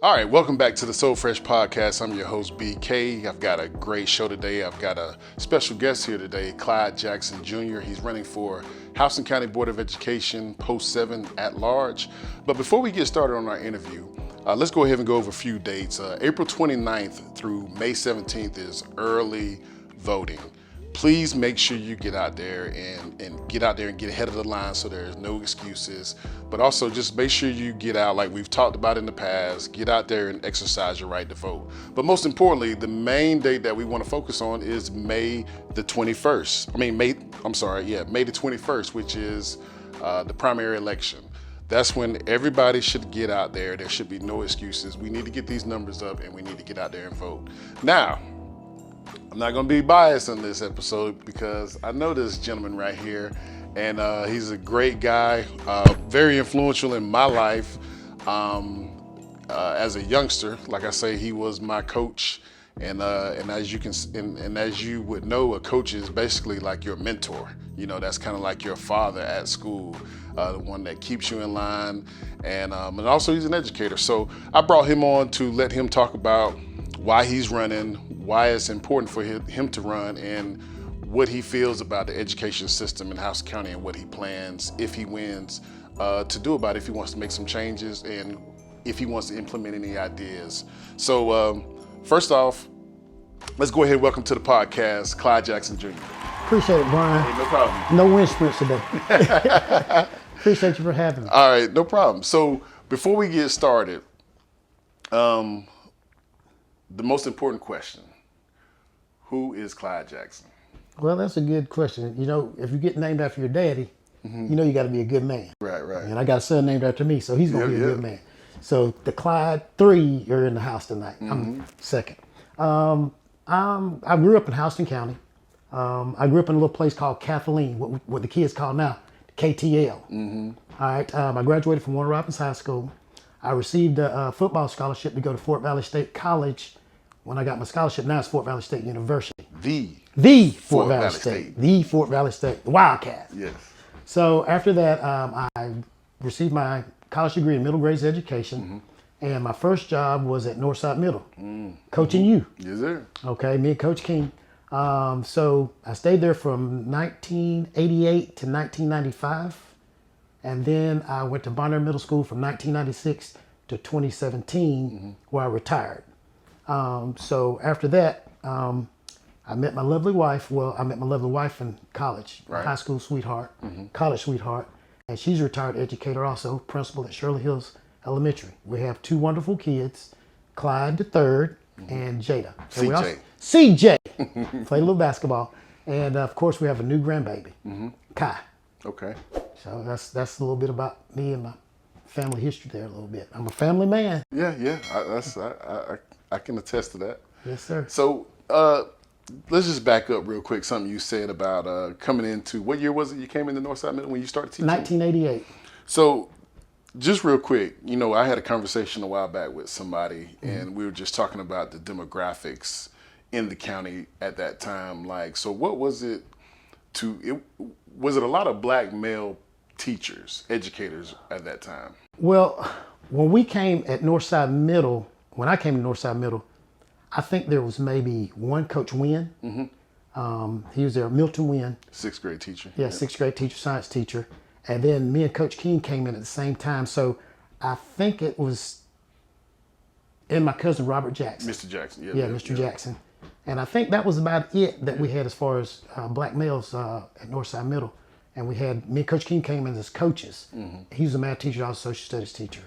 All right, welcome back to the Soul Fresh Podcast. I'm your host, BK. I've got a great show today. I've got a special guest here today, Clyde Jackson Jr. He's running for Houston County Board of Education, Post 7 at large. But before we get started on our interview, let's go ahead and go over a few dates. April 29th through May 17th is early voting. Please make sure you get out there and get ahead of the line so there's no excuses. But also just make sure you get out like we've talked about in the past. Get out there and exercise your right to vote. But most importantly, the main date that we want to focus on is May the 21st. May the 21st, which is the primary election. That's when everybody should get out there. There should be no excuses. We need to get these numbers up and we need to get out there and vote. Now, I'm not going to be biased on this episode because I know this gentleman right here, and he's a great guy, very influential in my life as a youngster. Like I say, he was my coach, and as you would know, a coach is basically like your mentor. You know, that's kind of like your father at school, the one that keeps you in line, and also he's an educator. So I brought him on to let him talk about why he's running, why it's important for him to run, and what he feels about the education system in Houston County and what he plans, if he wins, to do about it, if he wants to make some changes and if he wants to implement any ideas. So first off, let's go ahead and welcome to the podcast, Clyde Jackson Jr. Appreciate it, Brian. Hey, no problem. No wind sprints today. Appreciate you for having me. All right, no problem. So before we get started, the most important question, who is Clyde Jackson? Well, that's a good question. You know, if you get named after your daddy, you know you got to be a good man. Right. And I got a son named after me, so he's going to be a good man. So the Clyde 3 are in the house tonight. I'm second. I grew up in Houston County. I grew up in a little place called Kathleen, what the kids call now KTL. All right. I graduated from Warner Robins High School. I received a football scholarship to go to Fort Valley State College. When I got my scholarship, now it's Fort Valley State University. The Fort Valley State. The Fort Valley State, the Wildcats. Yes. So after that, I received my college degree in middle grades education. And my first job was at Northside Middle, coaching you. Yes, sir. Okay, me and Coach King. So I stayed there from 1988 to 1995. And then I went to Bonner Middle School from 1996 to 2017, where I retired. So after that, I met my lovely wife. Well, I met my lovely wife in college, high school sweetheart, college sweetheart. And she's a retired educator also, principal at Shirley Hills Elementary. We have two wonderful kids, Clyde the third and Jada. CJ. Play a little basketball. And of course, we have a new grandbaby, Kai. Okay. So that's a little bit about me and my family history there a little bit. I'm a family man. Yeah. I can attest to that. Yes, sir. So let's just back up real quick. Something you said about coming into, what year was it you came into Northside Middle when you started teaching? 1988. So just real quick, you know, I had a conversation a while back with somebody and we were just talking about the demographics in the county at that time. Like, so what was it was it a lot of black male teachers, educators at that time? Well, when we came at Northside Middle, when I came to Northside Middle, I think there was maybe one Coach Wynn. He was there, Milton Wynn. Sixth grade teacher. Yeah, sixth grade teacher, science teacher. And then me and Coach King came in at the same time. So I think it was, and my cousin Robert Jackson. Mr. Jackson, yeah. Mr. Jackson. And I think that was about it that we had as far as black males at Northside Middle. And we had, me and Coach King came in as coaches. He was a math teacher, I was a social studies teacher.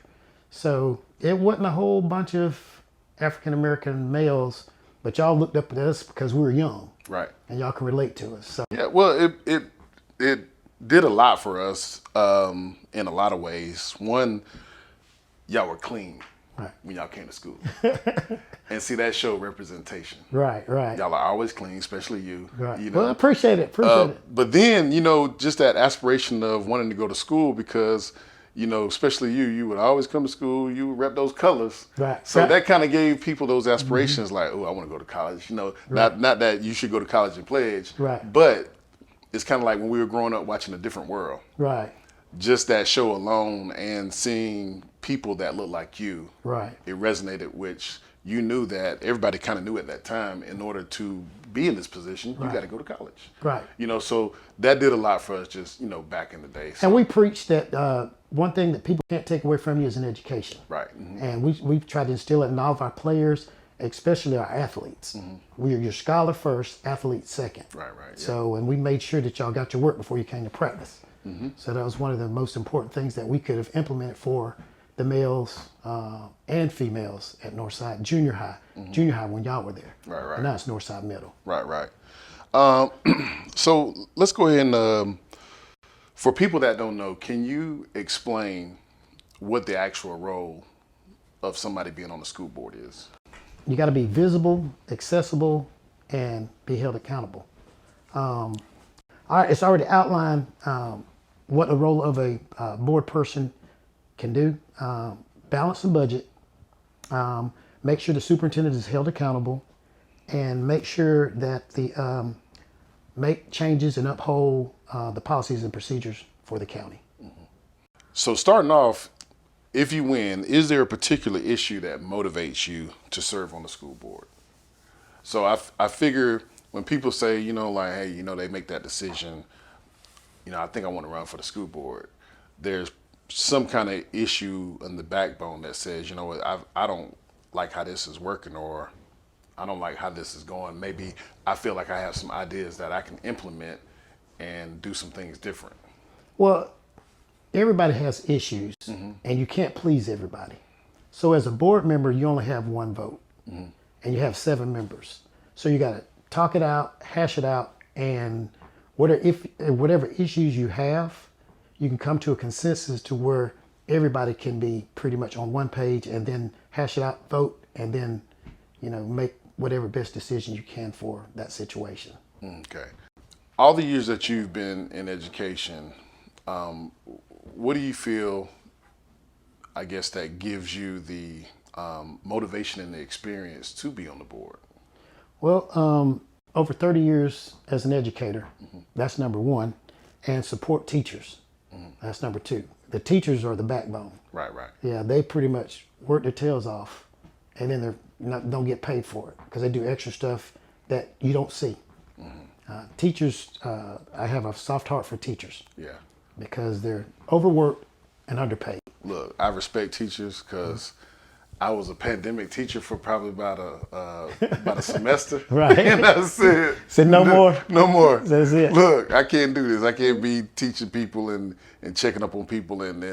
So it wasn't a whole bunch of African-American males, but y'all looked up at us because we were young. Right. And y'all can relate to us. So. Yeah, well, it did a lot for us in a lot of ways. One, y'all were clean. Right. When y'all came to school. And see, that showed representation. Right. Y'all are always clean, especially you. Right. You know? Well, appreciate it. But then, you know, just that aspiration of wanting to go to school because, you know, especially you would always come to school, you would rep those colors. Right. So that kind of gave people those aspirations like, oh, I want to go to college. You know, not that you should go to college and pledge. Right. But it's kind of like when we were growing up watching A Different World. Right. just that show alone and seeing people that look like you, Right. it resonated, which you knew that everybody kind of knew at that time. In order to be in this position, you Right. got to go to college. Right. So that did a lot for us just, back in the day. So, And we preach that one thing that people can't take away from you is an education. right. Mm-hmm. And we've tried to instill it in all of our players, especially our athletes. We're your scholar first, athlete second. Right. Yeah. So, and we made sure that y'all got your work before you came to practice. So that was one of the most important things that we could have implemented for the males and females at Northside Junior High. Junior High when y'all were there. Right. And now it's Northside Middle. Right. So let's go ahead and, for people that don't know, can you explain what the actual role of somebody being on the school board is? You got to be visible, accessible, and be held accountable. All right, it's already outlined what the role of a board person can do. Balance the budget, make sure the superintendent is held accountable, and make sure that the make changes and uphold the policies and procedures for the county. So starting off, if you win, is there a particular issue that motivates you to serve on the school board? So I figure when people say, hey, they make that decision, I think I want to run for the school board, there's some kind of issue in the backbone that says, I don't like how this is working, or I don't like how this is going. Maybe I feel like I have some ideas that I can implement and do some things different. Well, everybody has issues, and you can't please everybody. So as a board member, you only have one vote, and you have 7 members. So you got to talk it out, hash it out, and whatever issues you have, you can come to a consensus to where everybody can be pretty much on one page, and then hash it out, vote, and then make whatever best decision you can for that situation. Okay. All the years that you've been in education, what do you feel, I guess, that gives you the motivation and the experience to be on the board? Well, over 30 years as an educator, that's number one, and support teachers. That's number 2. The teachers are the backbone. Right. Yeah, they pretty much work their tails off, and then don't get paid for it because they do extra stuff that you don't see. Teachers, I have a soft heart for teachers. Yeah. Because they're overworked and underpaid. Look, I respect teachers because I was a pandemic teacher for probably about a semester. Right. And I said, no more. No more. That's it. Look, I can't do this. I can't be teaching people and checking up on people, and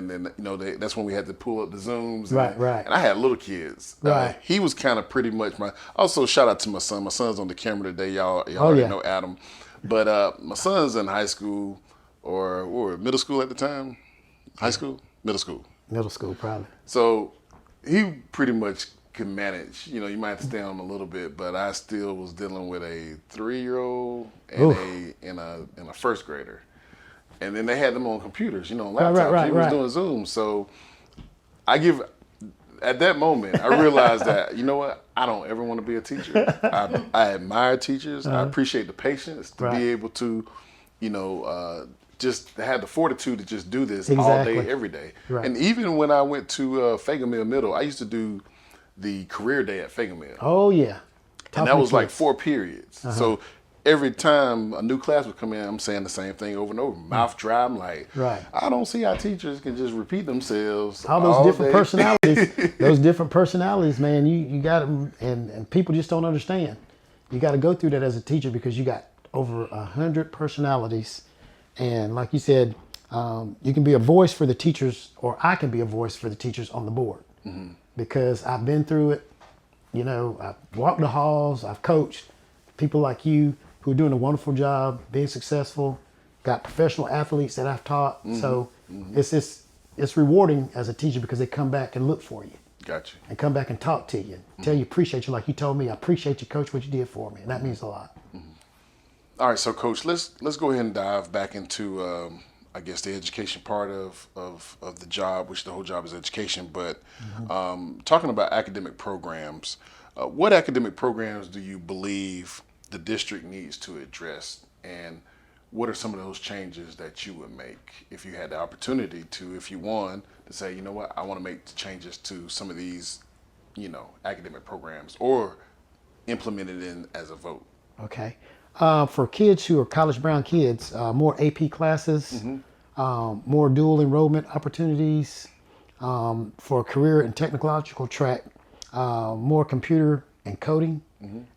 that's when we had to pull up the Zooms. Right. And I had little kids. Right. He was kind of pretty much also shout out to my son. My son's on the camera today. Y'all already know Adam. But my son's in high school or middle school at the time. High school? Middle school. Middle school, probably. So he pretty much can manage. You might have to stay on him a little bit, but I still was dealing with a 3-year-old and a first grader. And then they had them on computers, on laptops. Right. He was doing Zoom. So at that moment, I realized that, what? I don't ever want to be a teacher. I admire teachers. I appreciate the patience to be able to, just have the fortitude to just do this all day, every day. Right. And even when I went to Fagermill Middle, I used to do the career day at Fagermill. Oh, yeah. And that was like 4 periods. So every time a new class would come in, I'm saying the same thing over and over. Mouth dry. I'm like, I don't see how teachers can just repeat themselves. All those different personalities. Those different personalities, man, you got them, and people just don't understand. You got to go through that as a teacher because you got over 100 personalities. And like you said, you can be a voice for the teachers, or I can be a voice for the teachers on the board. Because I've been through it. I've walked the halls, I've coached people like you who are doing a wonderful job, being successful, got professional athletes that I've taught. So it's rewarding as a teacher because they come back and look for you. Gotcha. And come back and talk to you, tell you appreciate you like you told me. I appreciate you, Coach, what you did for me. And that means a lot. All right, so Coach, let's go ahead and dive back into I guess the education part of the job, which the whole job is education. But talking about academic programs, what academic programs do you believe the district needs to address, and what are some of those changes that you would make if you had the opportunity to, if you won, to say, you know what, I want to make changes to some of these, academic programs, or implement it in as a vote? Okay. For kids who are college-bound kids, more AP classes, more dual enrollment opportunities, for career and technological track, more computer and coding,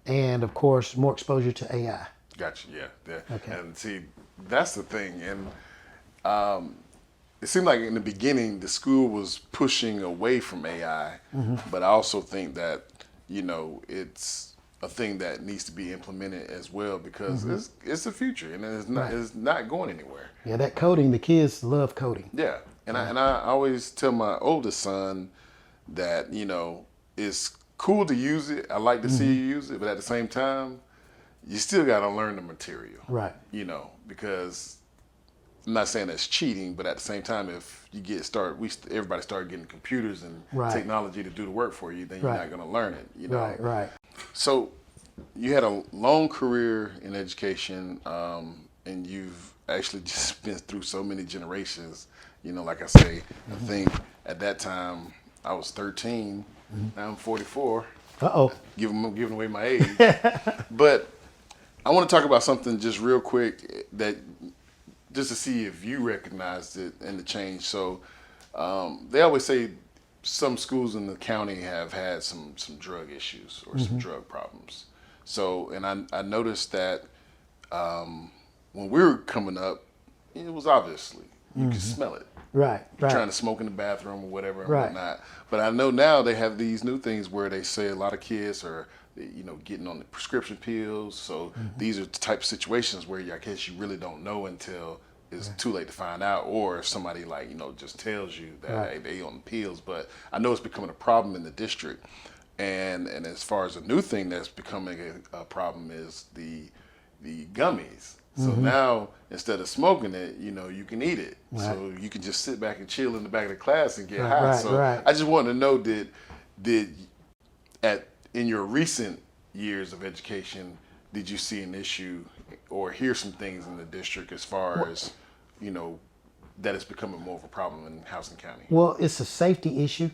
and of course, more exposure to AI. Gotcha. Yeah. Okay. And see, that's the thing. And it seemed like in the beginning the school was pushing away from AI, but I also think that it's a thing that needs to be implemented as well, because it's the future and it's not going anywhere. Yeah, that coding, the kids love coding. Yeah, and I always tell my oldest son that it's cool to use it. I like to see you use it, but at the same time, you still got to learn the material. Right. Because I'm not saying that's cheating, but at the same time, if you everybody started getting computers and technology to do the work for you, then you're not going to learn it. Right. So you had a long career in education, and you've actually just been through so many generations. Like I say, I think at that time I was 13. Now I'm 44. Giving away my age. But I want to talk about something just real quick, that just to see if you recognized it and the change. So they always say some schools in the county have had some drug issues or some drug problems. So, and I noticed that when we were coming up, it was obviously, you could smell it. Right. Trying to smoke in the bathroom or whatever and whatnot. But I know now they have these new things where they say a lot of kids are, getting on the prescription pills. So these are the type of situations where I guess you really don't know until it's too late to find out, or if somebody just tells you that hey, they on the pills. But I know it's becoming a problem in the district. And as far as a new thing that's becoming a problem is the gummies. So now, instead of smoking it, you can eat it. Right. So you can just sit back and chill in the back of the class and get high. So I just wanted to know, did in your recent years of education, did you see an issue or hear some things in the district as far as, that it's becoming more of a problem in Houston County? Well, it's a safety issue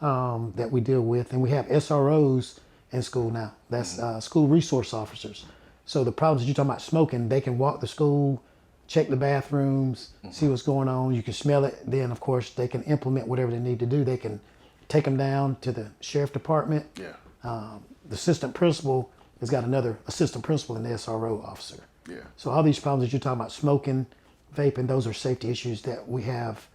that we deal with, and we have SROs in school now. That's school resource officers. So the problems that you're talking about smoking, they can walk the school, check the bathrooms, see what's going on. You can smell it. Then, of course, they can implement whatever they need to do. They can take them down to the sheriff department. Yeah. The assistant principal has got another assistant principal and the SRO officer. Yeah. So all these problems that you're talking about, smoking, vaping, those are safety issues that we have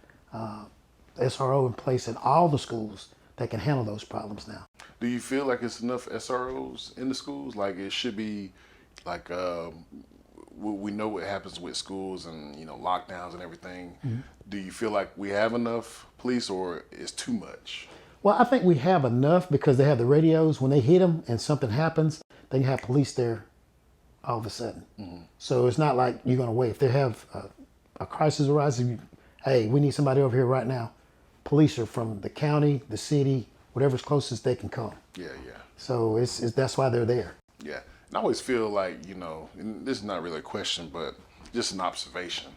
SRO in place in all the schools that can handle those problems now. Do you feel like it's enough SROs in the schools? Like it should be, like we know what happens with schools and lockdowns and everything. Do you feel like we have enough police, or is too much? Well, I think we have enough because they have the radios. When they hit them and something happens, they can have police there all of a sudden. So it's not like you're going to wait. If they have a crisis arising, hey, we need somebody over here right now. Police are from the county, the city, whatever's closest, they can come. Yeah. So that's why they're there. Yeah. And I always feel like, and this is not really a question, but just an observation,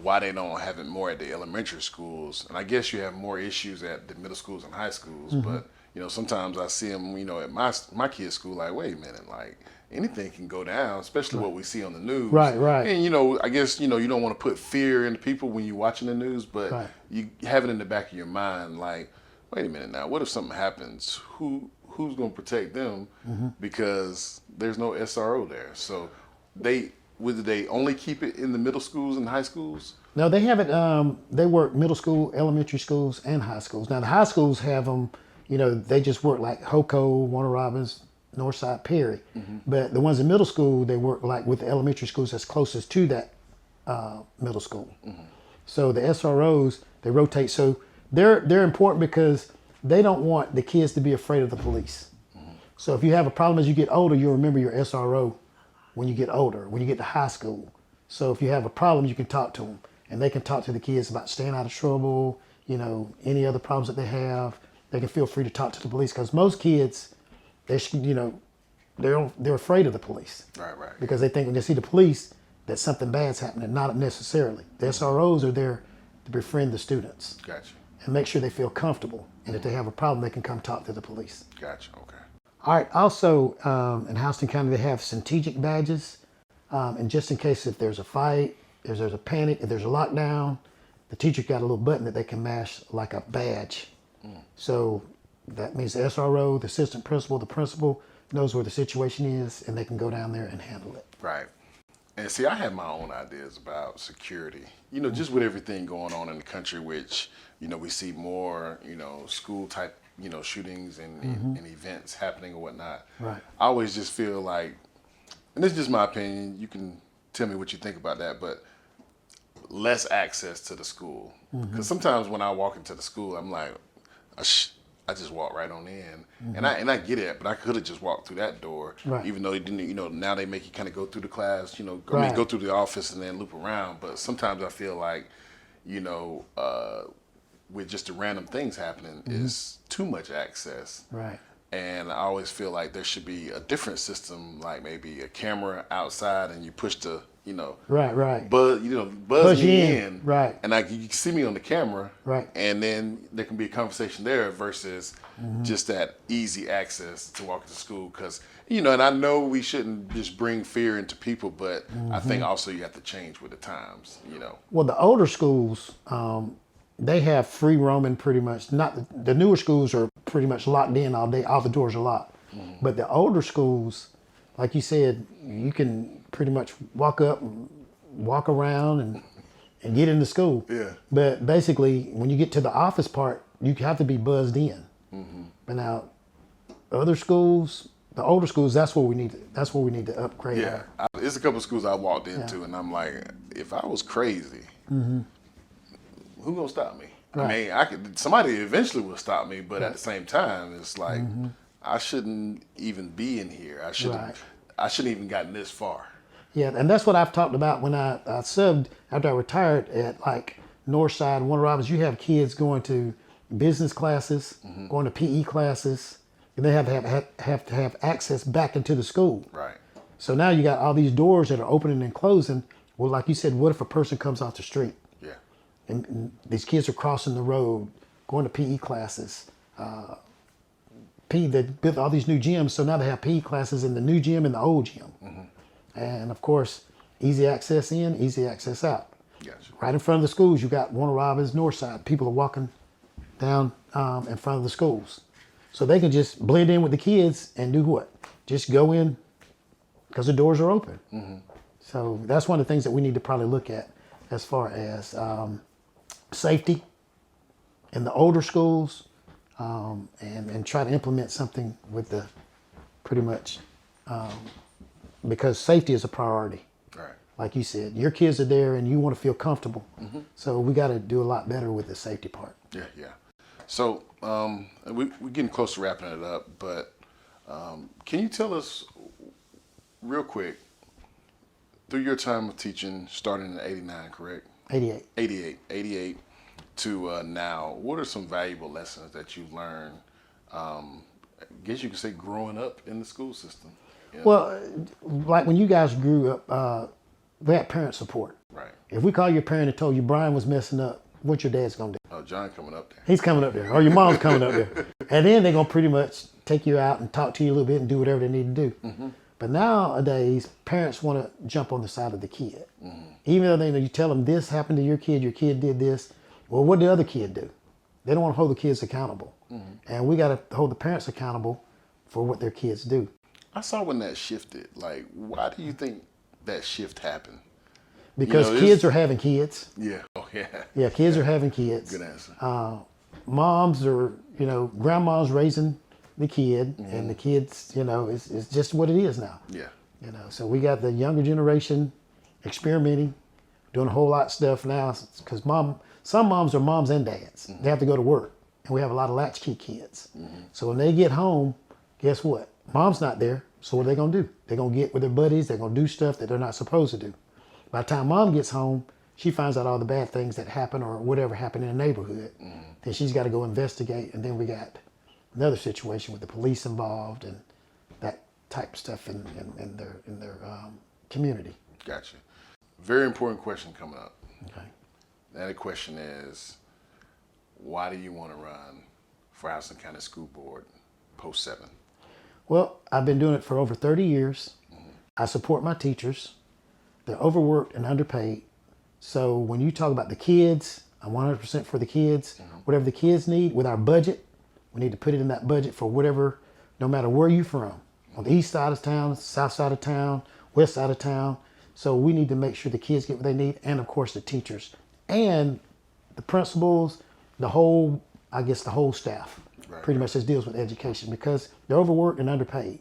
why they don't have it more at the elementary schools. And I guess you have more issues at the middle schools and high schools, but, sometimes I see them, at my kids' school, like, wait a minute, like, anything can go down, especially what we see on the news. Right. And, I guess, you don't want to put fear into people when you're watching the news, but you have it in the back of your mind, like, wait a minute now, what if something happens? Who's going to protect them? Because there's no SRO there. So would they only keep it in the middle schools and high schools? No, they have it. They work middle school, elementary schools, and high schools. Now the high schools have them. They just work like Hoco, Warner Robins, Northside, Perry. But the ones in middle school, they work like with the elementary schools that's closest to that middle school. So the SROs, they rotate. So they're important because they don't want the kids to be afraid of the police. So if you have a problem as you get older, you'll remember your SRO when you get older, when you get to high school. So if you have a problem, you can talk to them, and they can talk to the kids about staying out of trouble, any other problems that they have. They can feel free to talk to the police, because most kids, they're afraid of the police. Right. Because they think when they see the police, that something bad's happening. Not necessarily. The SROs are there to befriend the students. Gotcha. And make sure they feel comfortable. And if they have a problem, they can come talk to the police. Gotcha. Okay. All right. Also, in Houston County, they have strategic badges. And just in case if there's a fight, if there's a panic, if there's a lockdown, the teacher got a little button that they can mash like a badge. So that means the SRO, the assistant principal, the principal knows where the situation is, and they can go down there and handle it. Right. And see, I have my own ideas about security. You know, just with everything going on in the country, which, you know, we see more, you know, school type, you know, shootings and events happening or whatnot. Right. I always just feel like, and this is just my opinion, you can tell me what you think about that, but less access to the school. Because sometimes when I walk into the school, I'm like, I just walk right on in, and I get it, but I could have just walked through that door, even though it didn't. You know, now they make you kind of go through the class. You know, I mean, go through the office and then loop around. But sometimes I feel like, you know, with just the random things happening, is too much access. Right. And I always feel like there should be a different system, like maybe a camera outside, and you push the, you know, buzz me in, and you can see me on the camera, and then there can be a conversation there versus just that easy access to walk to school. Because, you know, and I know we shouldn't just bring fear into people, but I think also you have to change with the times, you know. Well, the older schools, they have free roaming pretty much. Not the newer schools are pretty much locked in all day. All the doors are locked. But the older schools, like you said, you can pretty much walk up, and walk around, and get into school. Yeah. But basically, when you get to the office part, you have to be buzzed in. But now, other schools, the older schools, that's where we need to upgrade. Yeah, there's a couple of schools I walked into, and I'm like, if I was crazy, who gonna stop me? I mean, somebody eventually will stop me, but at the same time, it's like I shouldn't even be in here. I shouldn't even gotten this far. Yeah, and that's what I've talked about when I subbed after I retired at like Northside, Warner Robins. You have kids going to business classes, going to PE classes, and they have to have access back into the school. Right. So now you got all these doors that are opening and closing. Well, like you said, what if a person comes off the street? Yeah. And these kids are crossing the road, going to PE classes. They built all these new gyms, so now they have PE classes in the new gym and the old gym. And of course, easy access in, easy access out. Gotcha. Right in front of the schools, you got Warner Robins, Northside. People are walking down in front of the schools. So they can just blend in with the kids and do what? Just go in because the doors are open. So that's one of the things that we need to probably look at as far as safety in the older schools, and try to implement something with the pretty much because safety is a priority. Right. Like you said, your kids are there and you want to feel comfortable. So we got to do a lot better with the safety part. Yeah, yeah. So we're getting close to wrapping it up, but can you tell us real quick, through your time of teaching, starting in 89, correct? 88. 88 to now, what are some valuable lessons that you've learned, I guess you could say growing up in the school system? Yeah. Well, like when you guys grew up, we had parent support. Right. If we call your parent and told you Brian was messing up, what your dad's going to do? Oh, John coming up there. He's coming up there. Or your mom's coming up there. And then they're going to pretty much take you out and talk to you a little bit and do whatever they need to do. But nowadays, parents want to jump on the side of the kid. Even though you tell them this happened to your kid did this. Well, what did the other kid do? They don't want to hold the kids accountable. And we got to hold the parents accountable for what their kids do. I saw when that shifted. Like, why do you think that shift happened? Because kids are having kids. Yeah. Oh, yeah. Yeah, kids are having kids. Good answer. Moms are, grandma's raising the kid, and the kids, it's just what it is now. Yeah. So we got the younger generation experimenting, doing a whole lot of stuff now, because some moms are moms and dads. They have to go to work, and we have a lot of latchkey kids. So when they get home, guess what? Mom's not there, so what are they going to do? They're going to get with their buddies, they're going to do stuff that they're not supposed to do. By the time mom gets home, she finds out all the bad things that happen or whatever happened in the neighborhood. Then she's got to go investigate, and then we got another situation with the police involved and that type of stuff in their community. Gotcha. Very important question coming up. Okay. And the question is, why do you want to run for Houston County School Board post 7? Well, I've been doing it for over 30 years. I support my teachers. They're overworked and underpaid. So when you talk about the kids, I'm 100% for the kids. Whatever the kids need with our budget, we need to put it in that budget for whatever, no matter where you're from. On the east side of town, south side of town, west side of town. So we need to make sure the kids get what they need, and of course the teachers and the principals, the whole staff. Right, pretty much just deals with education, because they're overworked and underpaid.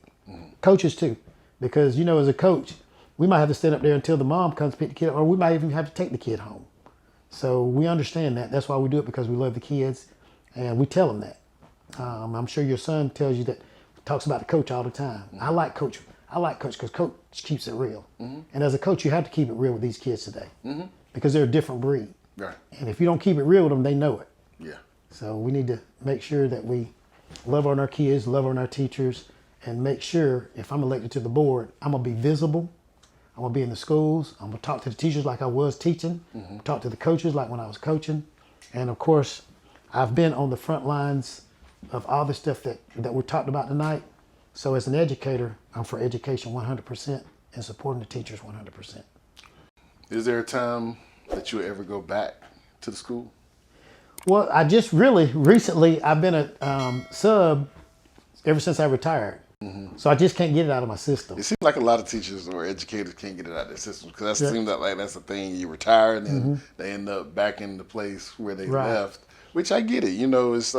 Coaches too, because as a coach, we might have to stand up there until the mom comes to pick the kid up, or we might even have to take the kid home. So we understand that. That's why we do it, because we love the kids, and we tell them that. I'm sure your son tells you that, talks about the coach all the time. I like coach because coach keeps it real. And as a coach, you have to keep it real with these kids today, because they're a different breed. Right. And if you don't keep it real with them, they know it. Yeah. So we need to make sure that we love on our kids, love on our teachers, and make sure if I'm elected to the board, I'm going to be visible. I'm going to be in the schools. I'm going to talk to the teachers like I was teaching, talk to the coaches like when I was coaching. And of course, I've been on the front lines of all the stuff that we're talking about tonight. So as an educator, I'm for education 100% and supporting the teachers 100%. Is there a time that you'll ever go back to the school? Well, I just recently, I've been a sub ever since I retired. So I just can't get it out of my system. It seems like a lot of teachers or educators can't get it out of their systems, because that seems like that's the thing. You retire and then they end up back in the place where they left, which I get it. It's,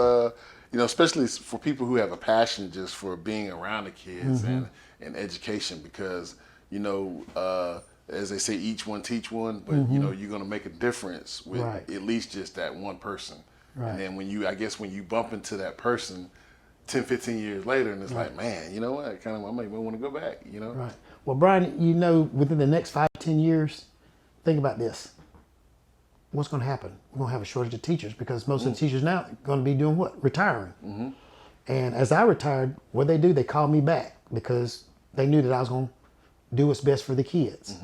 especially for people who have a passion just for being around the kids and education, because, as they say, each one teach one, but you're going to make a difference with at least just that one person. And then when you bump into that person 10, 15 years later, and it's like, man, you know what? I might want to go back, Right. Well, Brian, within the next 5, 10 years, think about this. What's going to happen? We're going to have a shortage of teachers, because most of the teachers now are going to be doing what? Retiring. And as I retired, what they do, they called me back, because they knew that I was going to do what's best for the kids.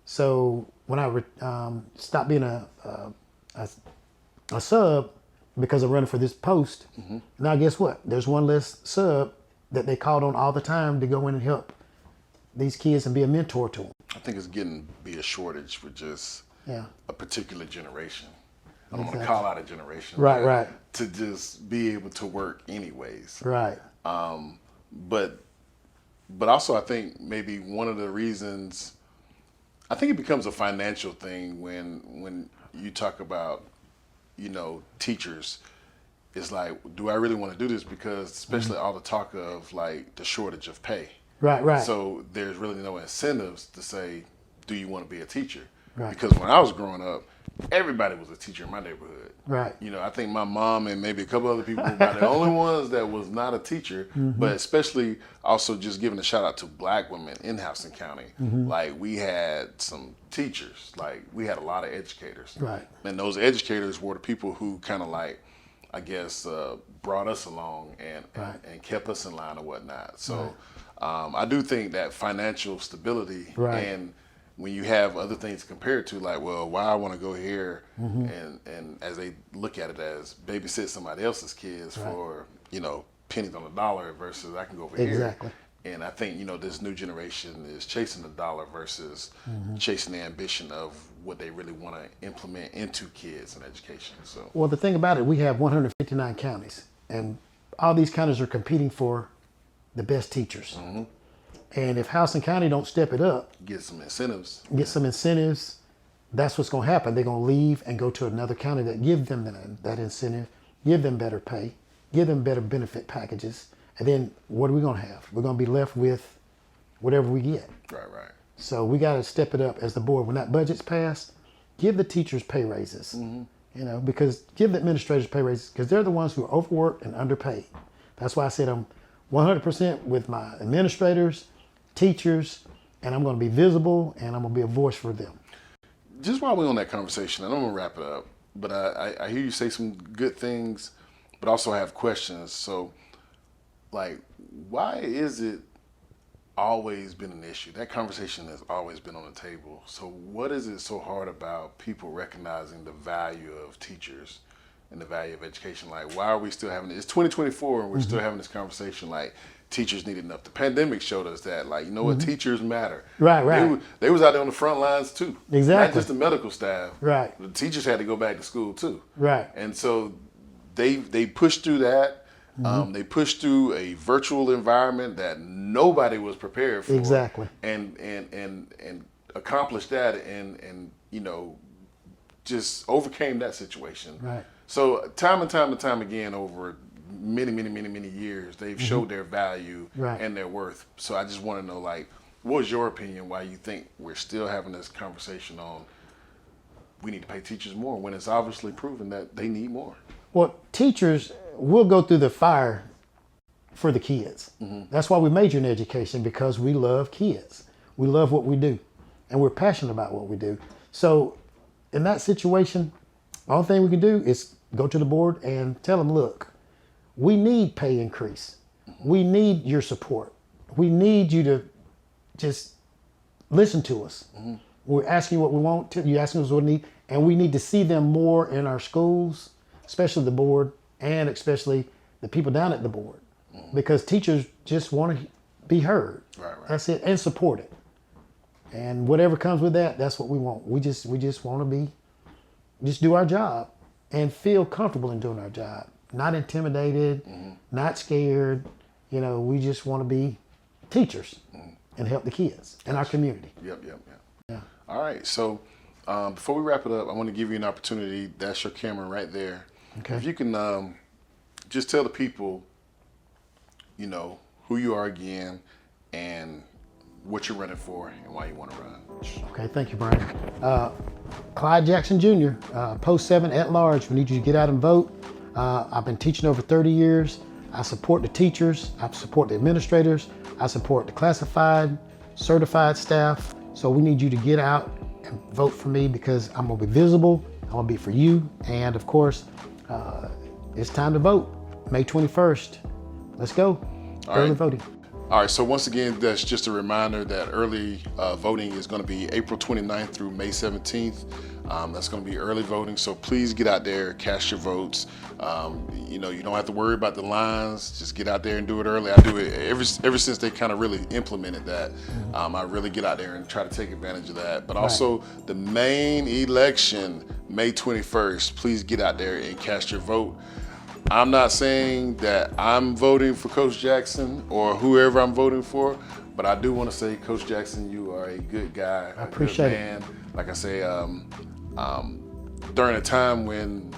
So when I stopped being a sub, because I'm running for this post, now guess what? There's one less sub that they called on all the time to go in and help these kids and be a mentor to them. I think it's getting to be a shortage for just a particular generation. I don't want to call out a generation. Right. To just be able to work anyways. Right. But also I think maybe one of the reasons, I think it becomes a financial thing when you talk about, teachers. It's like, do I really want to do this? Because especially all the talk of like the shortage of pay. Right. So there's really no incentives to say, do you want to be a teacher? Right. Because when I was growing up, everybody was a teacher in my neighborhood. Right. I think my mom and maybe a couple other people were about the only ones that was not a teacher, but especially also just giving a shout out to Black women in Houston County. Like, we had some teachers, like we had a lot of educators. Right. And those educators were the people who kind of like, I guess, brought us along and kept us in line and whatnot. So I do think that financial stability and when you have other things compared to, like, well, why I want to go here and as they look at it as babysit somebody else's kids for, pennies on the dollar versus I can go over here. And I think, this new generation is chasing the dollar versus chasing the ambition of what they really want to implement into kids and education. So, well, the thing about it, we have 159 counties, and all these counties are competing for the best teachers. And if Houston County don't step it up, get some incentives, that's what's going to happen. They're going to leave and go to another county that give them that incentive, give them better pay, give them better benefit packages. And then what are we going to have? We're going to be left with whatever we get. Right. So we got to step it up as the board. When that budget's passed, give the teachers pay raises, because give the administrators pay raises, because they're the ones who are overworked and underpaid. That's why I said I'm 100% with my administrators, teachers, and I'm going to be visible and I'm going to be a voice for them. Just while we're on that conversation, and I'm going to wrap it up, but I hear you say some good things, but also have questions. So, like, why is it always been an issue. That conversation has always been on the table. So what is it so hard about people recognizing the value of teachers and the value of education? Like, why are we still having this? It's 2024 and we're still having this conversation like teachers need enough. The pandemic showed us that, like, you know what, teachers matter. Right. They was out there on the front lines too. Exactly. Not just the medical staff. Right. The teachers had to go back to school too. Right. And so they pushed through that. They pushed through a virtual environment that nobody was prepared for. Exactly. And accomplished that and you know, just overcame that situation. Right. So time and time again over many years, they've showed their value and their worth. So I just want to know, like, what's your opinion why you think we're still having this conversation on we need to pay teachers more when it's obviously proven that they need more? Well, teachers will go through the fire for the kids. That's why we major in education, because we love kids. We love what we do, and we're passionate about what we do. So in that situation, the only thing we can do is go to the board and tell them, look, we need pay increase. We need your support. We need you to just listen to us. We're asking you what we want, you're asking us what we need, and we need to see them more in our schools, especially the board, and especially the people down at the board, because teachers just want to be heard. Right. That's it, and supported. And whatever comes with that, that's what we want. We just want to just do our job and feel comfortable in doing our job, not intimidated, not scared. You know, we just want to be teachers and help the kids in our community. Yep. Yeah. All right. So before we wrap it up, I want to give you an opportunity. That's your camera right there. Okay. If you can just tell the people, you know, who you are again and what you're running for and why you want to run. Okay, thank you, Brian. Clyde Jackson Jr., Post 7 at large. We need you to get out and vote. I've been teaching over 30 years. I support the teachers. I support the administrators. I support the classified, certified staff. So we need you to get out and vote for me, because I'm going to be visible. I'm going to be for you. And of course, it's time to vote. May 21st. Let's go. Early voting. All right, so once again, that's just a reminder that early voting is going to be April 29th through May 17th. That's going to be early voting, so please get out there, cast your votes. You know, you don't have to worry about the lines. Just get out there and do it early. I do it ever since they kind of really implemented that. I really get out there and try to take advantage of that. But also the main election, May 21st, please get out there and cast your vote. I'm not saying that I'm voting for Coach Jackson or whoever I'm voting for, but I do want to say, Coach Jackson, you are a good guy, I appreciate a good man. Like I say, during a time when,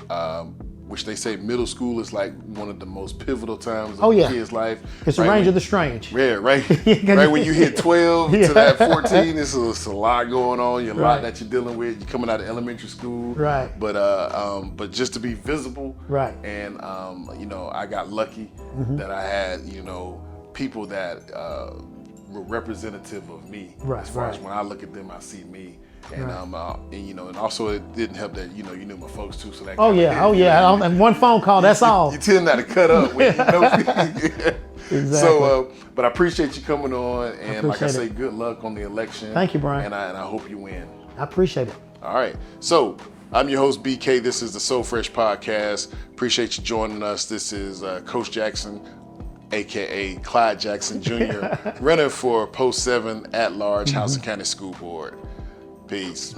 which they say middle school is like one of the most pivotal times of a kid's life. It's a range of the strange. Yeah, right. Right when you hit 12 to that 14, it's a lot going on. You're a lot that you're dealing with. You're coming out of elementary school. Right. But just to be visible. Right. And you know, I got lucky that I had, you know, people that were representative of me. Right. As far as when I look at them, I see me. And and you know, and also it didn't help that you know you knew my folks too, so that. And one phone call, that's all. You tend not to cut up when you know. Exactly. So, but I appreciate you coming on, and like I say, good luck on the election. Thank you, Brian. And I hope you win. I appreciate it. All right. So I'm your host, BK. This is the So Fresh Podcast. Appreciate you joining us. This is Coach Jackson, aka Clyde Jackson Jr., running for Post 7 at large, Housing County School Board. Peace.